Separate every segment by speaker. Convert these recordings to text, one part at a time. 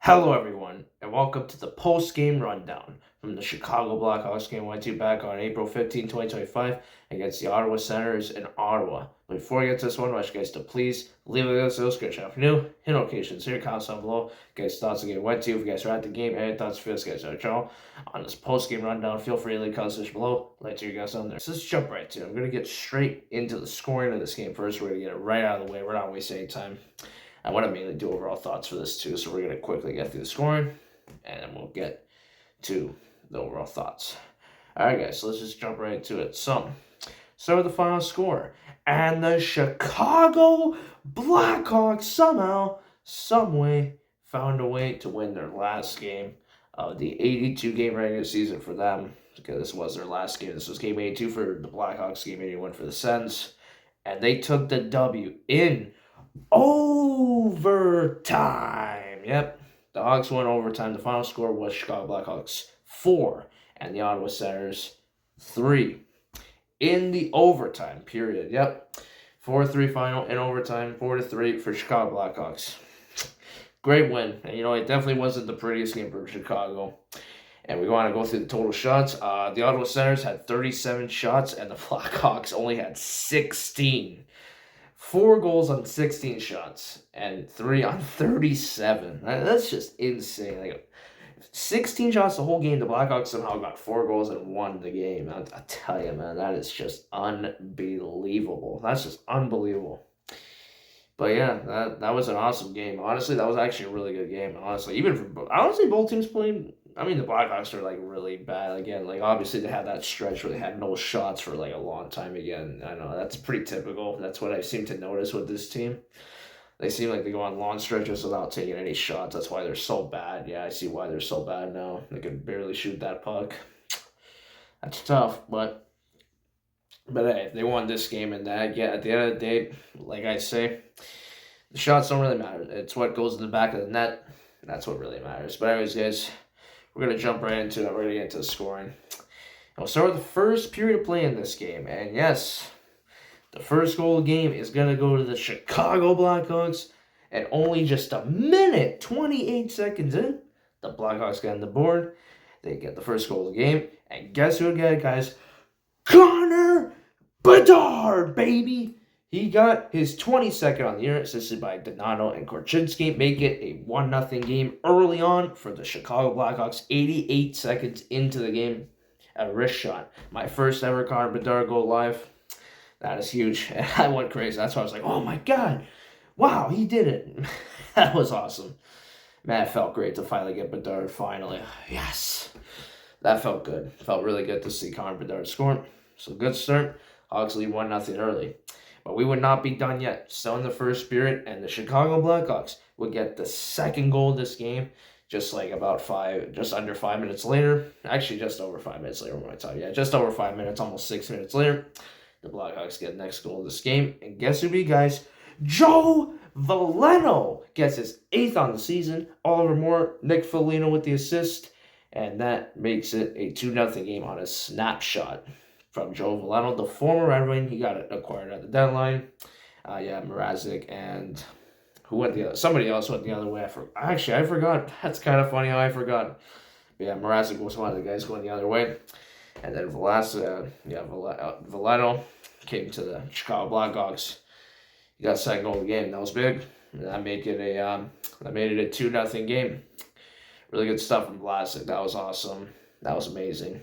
Speaker 1: Hello, everyone, and welcome to the post-game rundown from the Chicago Blackhawks game I went back on April 15, 2025 against the Ottawa Senators in Ottawa. But before we get to this one, I want you guys to please leave a subscription if you're new, hit notifications, hit your comments down below. Guys, thoughts of the game went to. If you guys are at the game, any thoughts for this guys on the channel on this post-game rundown, feel free to leave comments below. Let's hear you guys on there. So let's jump right to it. I'm going to get straight into the scoring of this game first. We're going to get it right out of the way. We're not wasting any time. I want to mainly do overall thoughts for this too, so we're going to quickly get through the scoring, and then we'll get to the overall thoughts. All right, guys, so let's just jump right into it. So, start with the final score. And the Chicago Blackhawks somehow, someway, found a way to win their last game of the 82-game regular season for them. Okay, this was their last game. This was game 82 for the Blackhawks, game 81 for the Sens. And they took the W in overtime. Yep, the Hawks won overtime. The final score was Chicago Blackhawks 4 and the Ottawa Senators 3 in the overtime period. Yep, 4-3 final in overtime, 4-3 for Chicago Blackhawks. Great win, and it definitely wasn't the prettiest game for Chicago. And we want to go through the total shots. The Ottawa Senators had 37 shots, and the Blackhawks only had 16. 4 goals on 16 shots and 3 on 37. That's just insane. Like 16 shots the whole game. The Blackhawks somehow got 4 goals and won the game. I tell you, man, that is just unbelievable. That's just unbelievable. But yeah, that was an awesome game. Honestly, that was actually a really good game. Honestly, both teams played. I mean, the Blackhawks are like really bad again. Like obviously they had that stretch where they had no shots for like a long time again. I know that's pretty typical. That's what I seem to notice with this team. They seem like they go on long stretches without taking any shots. That's why they're so bad. Yeah, I see why they're so bad now. They can barely shoot that puck. That's tough, but hey, they won this game, and that, yeah, at the end of the day, like I say, the shots don't really matter. It's what goes in the back of the net. That's what really matters. But anyways, guys, we're going to jump right into it. We're going to get into the scoring. And we'll start with the first period of play in this game. And yes, the first goal of the game is going to go to the Chicago Blackhawks. And only just a minute, 28 seconds in, the Blackhawks get on the board. They get the first goal of the game. And guess who got it, guys? Connor Bedard, baby! He got his 22nd on the year, assisted by Donato and Korchinski, make it a 1-0 game early on for the Chicago Blackhawks, 88 seconds into the game. A wrist shot. My first ever Connor Bedard goal live. That is huge. And I went crazy. That's why I was like, oh my God. Wow, he did it. That was awesome. Man, it felt great to finally get Bedard finally. Yes. That felt good. Felt really good to see Connor Bedard score. So good start. Hawks lead 1-0 early. But we would not be done yet. Still in the first period, and the Chicago Blackhawks would get the second goal of this game just under 5 minutes later. Actually, just over 5 minutes later, when I tell you. Yeah, just over 5 minutes, almost 6 minutes later. The Blackhawks get the next goal of this game. And guess who we guys? Joe Veleno gets his 8th on the season. Oliver Moore, Nick Foligno with the assist. And that makes it a 2-0 game on a snapshot from Joe Veleno, the former Red Wing. He got acquired at the deadline. Mrazek and who went the other? Somebody else went the other way. I forgot. That's kind of funny how I forgot. But yeah, Mrazek was one of the guys going the other way. And then Veleno came to the Chicago Blackhawks. He got second goal of the game. That was big. And that made it a 2-0 game. Really good stuff from Vlasic. That was awesome. That was amazing.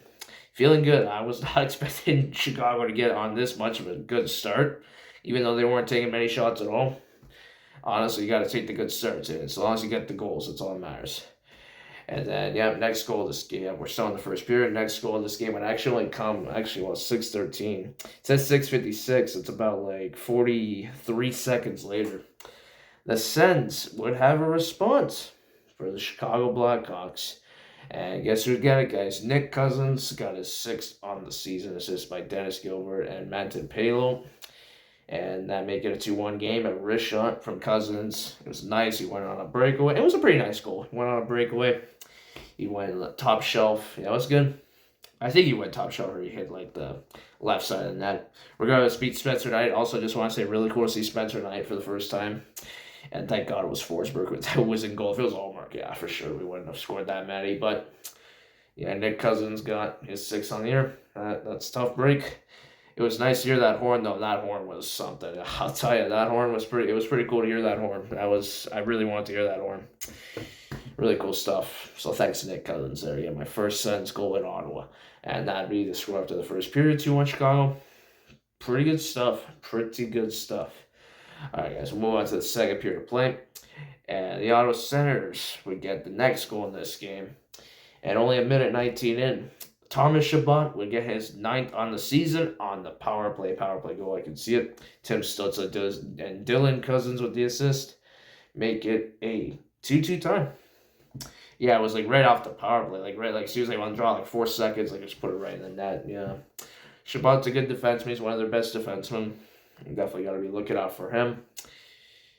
Speaker 1: Feeling good. I was not expecting Chicago to get on this much of a good start, even though they weren't taking many shots at all. Honestly, you got to take the good starts in. As long as you get the goals, that's all that matters. And then, next goal of this game. We're still in the first period. Next goal of this game would actually come, 6:13. It says 6:56. It's about like 43 seconds later. The Sens would have a response for the Chicago Blackhawks. And guess who got it, guys? Nick Cousins got his 6th on the season, assisted by Dennis Gilbert and Manton Palo. And that made it a 2-1 game. A wrist shot from Cousins. It was nice. He went on a breakaway. It was a pretty nice goal. He went on a breakaway. He went top shelf. Yeah, it was good. I think he went top shelf or he hit like the left side of the net. Regardless, beat Spencer Knight. Also, just want to say really cool to see Spencer Knight for the first time. And thank God it was Forsberg that was in goal. If it was Allmark, yeah, for sure we wouldn't have scored that many. But yeah, Nick Cousins got his 6th on the year. That's a tough break. It was nice to hear that horn, though. That horn was something. I'll tell you, that horn was pretty. It was pretty cool to hear that horn. I really wanted to hear that horn. Really cool stuff. So thanks to Nick Cousins there. Yeah, my first Sens goal in Ottawa, and that'd be the score after the first period. 2-1 Chicago. Pretty good stuff. Pretty good stuff. All right, guys. We'll move on to the second period of play, and the Ottawa Senators would get the next goal in this game, and only a minute 19 in. Thomas Chabot would get his 9th on the season on the power play goal. I can see it. Tim Stützle does, and Dylan Cousins with the assist make it a 2-2 tie. Yeah, it was like right off the power play, like as soon as they want to draw, like 4 seconds, like just put it right in the net. Yeah, Chabot's a good defenseman. He's one of their best defensemen. You definitely got to be looking out for him.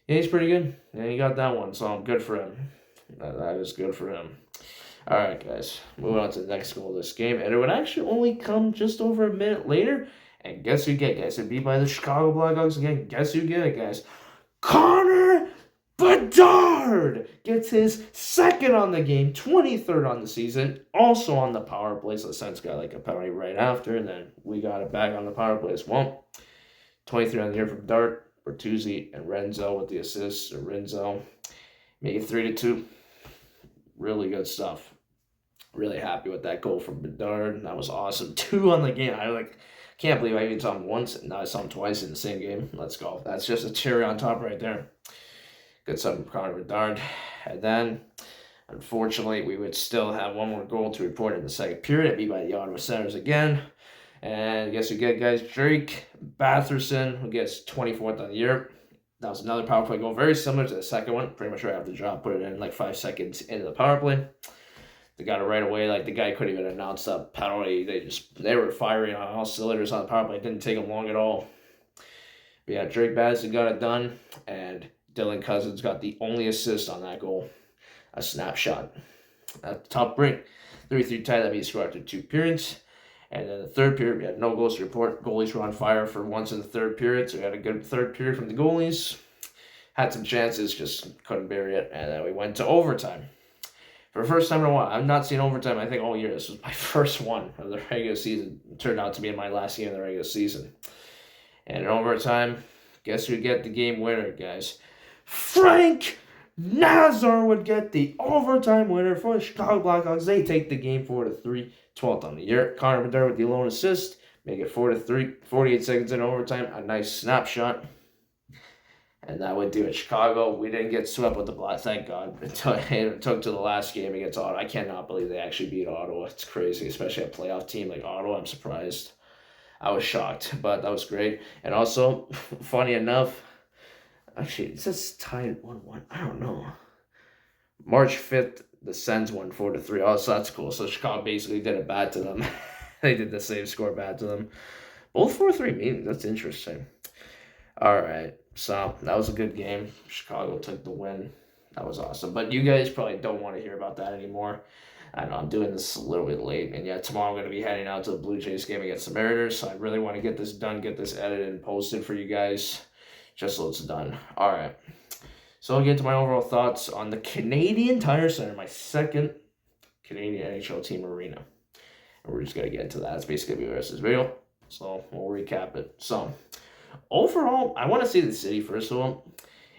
Speaker 1: Yeah, he's pretty good. Yeah, he got that one, so good for him. That is good for him. All right, guys, moving on to the next goal of this game, and it would actually only come just over a minute later. And guess who get, guys? It'd be by the Chicago Blackhawks again. Guess who get it, guys? Connor Bedard gets his 2nd on the game, 23rd on the season, also on the power play. So the Sens got like a penalty right after, and then we got it back on the power play as well. 23 on the year from Dart, Bertuzzi, and Renzo with the assists. Renzo make it 3-2. Really good stuff. Really happy with that goal from Bedard. That was awesome. 2 on the game. I can't believe I even saw him once, and now I saw him twice in the same game. Let's go. That's just a cherry on top right there. Good stuff from Connor Bedard. And then, unfortunately, we would still have one more goal to report in the second period. It'd be by the Ottawa Senators again. And guess who get, guys? Drake Batherson, who gets 24th on the year. That was another power play goal, very similar to the second one. Pretty much right after the drop, put it in like 5 seconds into the power play. They got it right away. Like the guy couldn't even announce that penalty. They were firing on all cylinders on the power play. It didn't take them long at all. But yeah, Drake Batherson got it done, and Dylan Cousins got the only assist on that goal. A snapshot. At the top break. 3-3 tie. That means score after 2 periods. And then the third period, we had no goals to report. Goalies were on fire for once in the third period, so we had a good third period from the goalies. Had some chances, just couldn't bury it. And then we went to overtime. For the first time in a while, I've not seen overtime, I think, all year. This was my first one of the regular season. It turned out to be my last game of the regular season. And in overtime, guess who get the game winner, guys? Frank Nazar would get the overtime winner for the Chicago Blackhawks. They take the game 4-3, 12th on the year. Connor Bedard with the lone assist, make it 4-3, 48 seconds in overtime. A nice snapshot. And that would do it. Chicago, we didn't get swept with the Blacks, thank God. It took to the last game against Ottawa. I cannot believe they actually beat Ottawa. It's crazy, especially a playoff team like Ottawa. I'm surprised. I was shocked, but that was great. And also, funny enough, actually, it says tied 1-1. I don't know. March 5th, the Sens won 4-3. Oh, so that's cool. So Chicago basically did it bad to them. They did the same score bad to them. Both 4-3 meetings. That's interesting. All right. So that was a good game. Chicago took the win. That was awesome. But you guys probably don't want to hear about that anymore. I know I'm doing this a little bit late. And yeah, tomorrow I'm going to be heading out to the Blue Jays game against the Mariners. So I really want to get this done, get this edited and posted for you guys. Just so it's done. All right. So I'll get to my overall thoughts on the Canadian Tire Center, my second Canadian NHL team arena. And we're just going to get into that. That's basically the rest of this video. So we'll recap it. So overall, I want to see the city, first of all.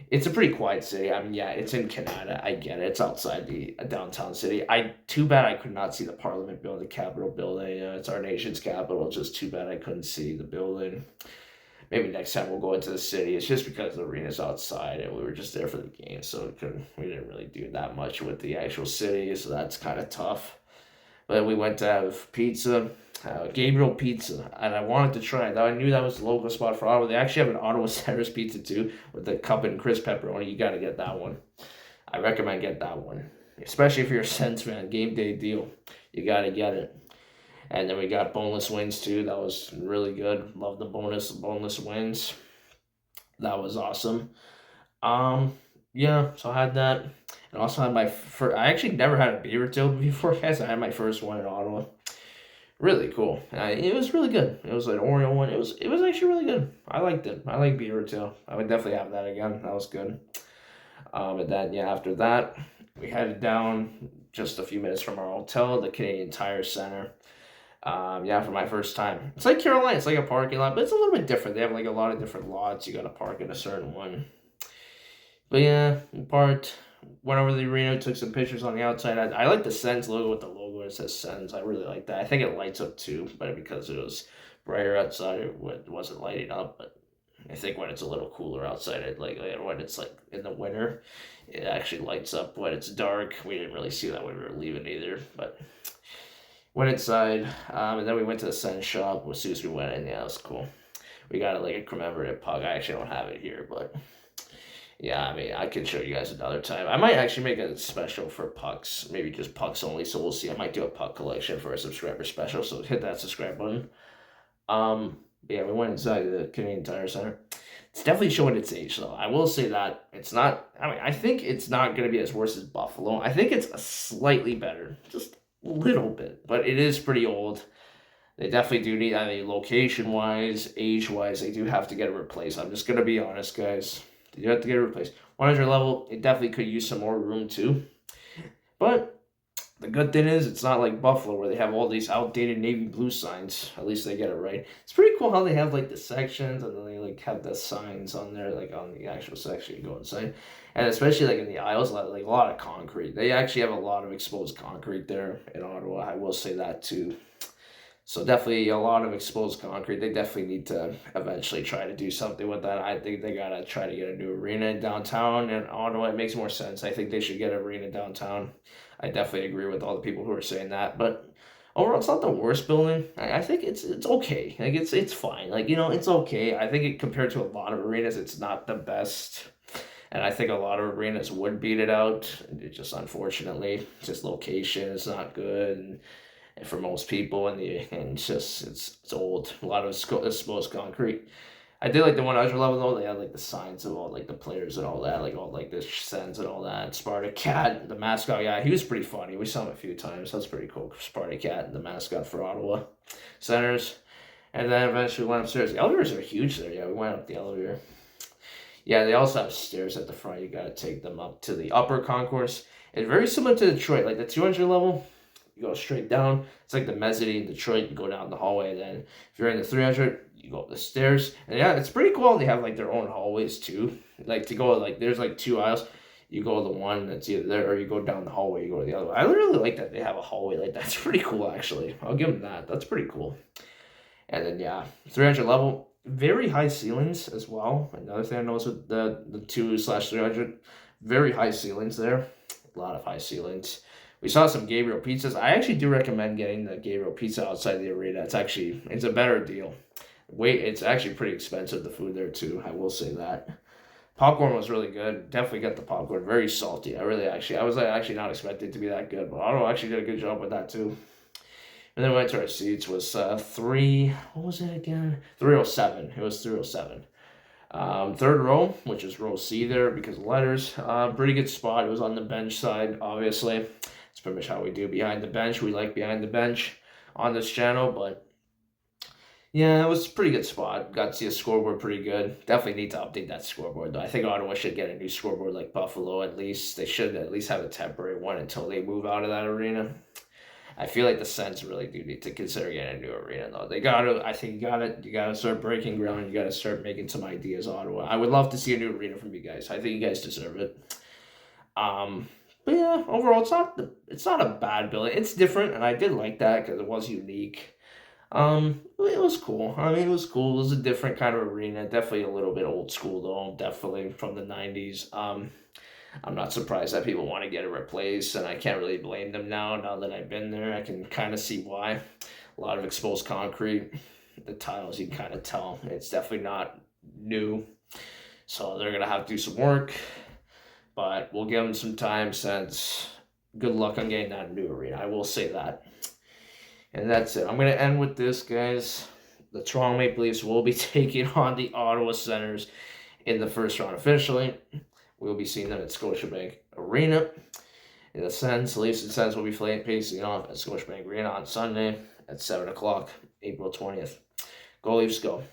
Speaker 1: It's a pretty quiet city. I mean, yeah, it's in Canada. I get it. It's outside the downtown city. Too bad I could not see the Parliament building, the Capitol building. It's our nation's capital. It's just too bad I couldn't see the building. Maybe next time we'll go into the city. It's just because the arena's outside and we were just there for the game, so we didn't really do that much with the actual city, so that's kind of tough. But we went to have pizza, Gabriel Pizza, and I wanted to try it. I knew that was the local spot for Ottawa. They actually have an Ottawa Senators pizza too, with the cup and crisp pepperoni. You got to get that one. I recommend get that one, especially if you're a Sens fan. Game day deal. You got to get it. And then we got boneless wings too. That was really good. Love the boneless wings. That was awesome. Yeah, so I had that. And also had my first, I actually never had a beaver tail before, guys. I had my first one in Ottawa. Really cool. It was really good. It was an Oreo one. It was actually really good. I liked it. I like beaver tail. I would definitely have that again. That was good. And then, yeah, after that, we headed down just a few minutes from our hotel, the Canadian Tire Center. Yeah, for my first time. It's like Carolina. It's like a parking lot, but it's a little bit different. They have like a lot of different lots. You got to park in a certain one. But yeah, we parked, went over to the arena, took some pictures on the outside. I like the Sens logo with the logo. It says Sens. I really like that. I think it lights up too, but because it was brighter outside, it wasn't lighting up. But I think when it's a little cooler outside, when it's like in the winter, it actually lights up when it's dark. We didn't really see that when we were leaving either, but went inside, and then we went to the Sens shop. As soon as we went in, yeah, it was cool. We got like a commemorative puck. I actually don't have it here, but yeah, I mean, I can show you guys another time. I might actually make a special for pucks, maybe just pucks only. So we'll see. I might do a puck collection for a subscriber special. So hit that subscribe button. Yeah, we went inside the Canadian Tire Center. It's definitely showing its age, though. I will say that it's not. I mean, I think it's not going to be as worse as Buffalo. I think it's a slightly better, just a little bit, but it is pretty old. They definitely do need, I mean, location-wise, age-wise, they do have to get it replaced. I'm just going to be honest, guys. They do have to get it replaced. 100 level, it definitely could use some more room, too. But the good thing is, it's not like Buffalo where they have all these outdated navy blue signs. At least they get it right. It's pretty cool how they have like the sections and then they like have the signs on there, like on the actual section you go inside. And especially like in the aisles, like a lot of concrete. They actually have a lot of exposed concrete there in Ottawa. I will say that too. So definitely a lot of exposed concrete. They definitely need to eventually try to do something with that. I think they gotta try to get a new arena in downtown in Ottawa. It makes more sense. I think they should get an arena downtown. I definitely agree with all the people who are saying that. But overall, it's not the worst building. I think it's okay. Like it's fine. Like it's okay. I think compared to a lot of arenas, it's not the best. And I think a lot of arenas would beat it out. It just unfortunately, just location is not good. And for most people, and it's old. A lot of exposed concrete. I did like the 100 level though. They had like the signs of all like the players and all that, like all like the Sens and all that. Sparta Cat, the mascot, yeah, he was pretty funny. We saw him a few times. That's pretty cool. Sparta Cat, the mascot for Ottawa Senators. And then eventually we went upstairs. The elevators are huge there. Yeah, we went up the elevator. Yeah, they also have stairs at the front. You gotta take them up to the upper concourse. It's very similar to Detroit, like the 200 level. You go straight down. It's like the mezzanine in Detroit. You go down the hallway. Then if you're in the 300, you go up the stairs. And yeah, it's pretty cool. They have like their own hallways too. Like to go like there's like two aisles. You go to the one that's either there or you go down the hallway. You go to the other one. I really like that they have a hallway like that. It's pretty cool actually. I'll give them that. That's pretty cool. And then yeah, 300 level. Very high ceilings as well. Another thing I noticed with the 2/300, very high ceilings there. A lot of high ceilings. We saw some Gabriel pizzas. I actually do recommend getting the Gabriel pizza outside the arena. It's a better deal. It's actually pretty expensive, the food there too. I will say that. Popcorn was really good. Definitely got the popcorn. Very salty. I was actually not expecting it to be that good, but Otto actually did a good job with that too. And then we went to our seats. Was what was it again? 307. It was 307. Third row, which is row C there because of letters. Pretty good spot. It was on the bench side, obviously. It's pretty much how we do behind the bench. We like behind the bench on this channel, but yeah, it was a pretty good spot. Got to see a scoreboard pretty good. Definitely need to update that scoreboard, though. I think Ottawa should get a new scoreboard like Buffalo at least. They should at least have a temporary one until they move out of that arena. I feel like the Sens really do need to consider getting a new arena, though. I think you gotta start breaking ground. You gotta start making some ideas, Ottawa. I would love to see a new arena from you guys. I think you guys deserve it. But yeah, overall, it's not a bad building. It's different, and I did like that because it was unique. It was cool. I mean, it was cool. It was a different kind of arena. Definitely a little bit old school, though. Definitely from the 90s. I'm not surprised that people want to get it replaced, and I can't really blame them now that I've been there. I can kind of see why. A lot of exposed concrete. The tiles, you can kind of tell. It's definitely not new. So they're going to have to do some work. But we'll give them some time since good luck on getting that new arena. I will say that. And that's it. I'm going to end with this, guys. The Toronto Maple Leafs will be taking on the Ottawa Senators in the first round officially. We'll be seeing them at Scotiabank Arena. In the Sens, Leafs and Sens will be facing off at Scotiabank Arena on Sunday at 7 o'clock, April 20th. Go Leafs, go.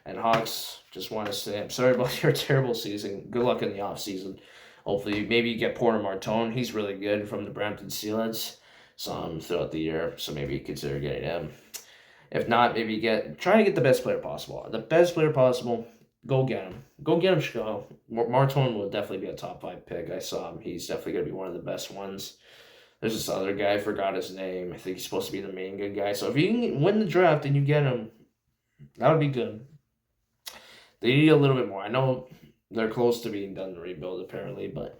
Speaker 1: And Hawks, just want to say, I'm sorry about your terrible season. Good luck in the offseason. Hopefully, maybe you get Porter Martone. He's really good from the Brampton Sealets throughout the year, so maybe consider getting him. If not, maybe try to get the best player possible. The best player possible, go get him. Go get him, Chicago. Martone will definitely be a top 5 pick. I saw him. He's definitely going to be one of the best ones. There's this other guy, I forgot his name. I think he's supposed to be the main good guy. So if you can win the draft and you get him, that would be good. They need a little bit more. I know they're close to being done the rebuild, apparently, but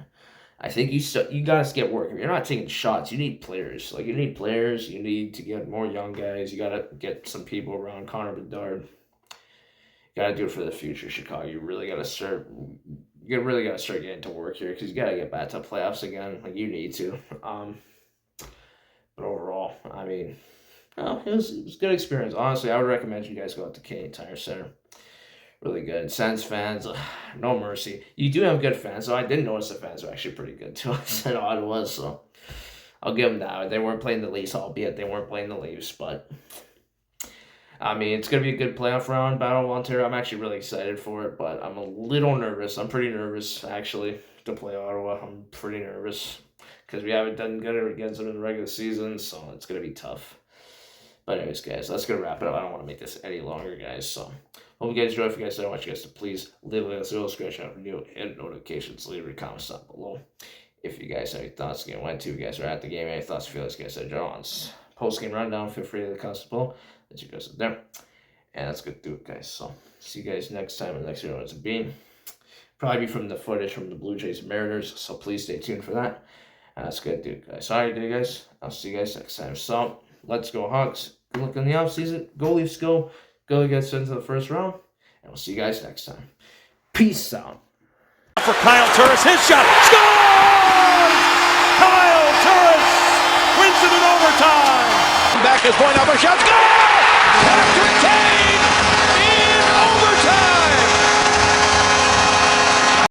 Speaker 1: I think you got to get work. If you're not taking shots, you need players. Like, you need players. You need to get more young guys. You got to get some people around Connor Bedard. You got to do it for the future, Chicago. You really got to start. You really got to start getting to work here because you got to get back to playoffs again. Like, you need to. But overall, I mean, it was a good experience. Honestly, I would recommend you guys go out to Canadian Tire Center. Really good. Sens fans, no mercy. You do have good fans, so I did notice the fans were actually pretty good to us in Ottawa, so I'll give them that. They weren't playing the Leafs, albeit they weren't playing the Leafs, but I mean, it's going to be a good playoff round, Battle of Ontario. I'm actually really excited for it, but I'm a little nervous. I'm pretty nervous, actually, to play Ottawa. I'm pretty nervous because we haven't done good against them in the regular season, so it's going to be tough. But anyways, guys, that's going to wrap it up. I don't want to make this any longer, guys, so hope you guys enjoy. If you guys don't, I want you guys to please leave a little screenshot of new and notifications. Leave your comments down below. If you guys have any thoughts, the game went to, if you guys are at the game, any thoughts, feelings, guys said John's post-game rundown, feel free to the comments below. That you guys are there. And that's good to do it, guys. So, see you guys next time in the next video. It's a beam. Probably be from the footage from the Blue Jays and Mariners, so please stay tuned for that. And that's good to do it, guys. Alright, guys. I'll see you guys next time. So, let's go, Hawks. Good luck in the offseason. Go Leafs, go. Go get sent to the first round. And we'll see you guys next time. Peace out.
Speaker 2: For Kyle Turris, his shot. Scores! Kyle Turris wins it in overtime. Back is point up a shot. Scores!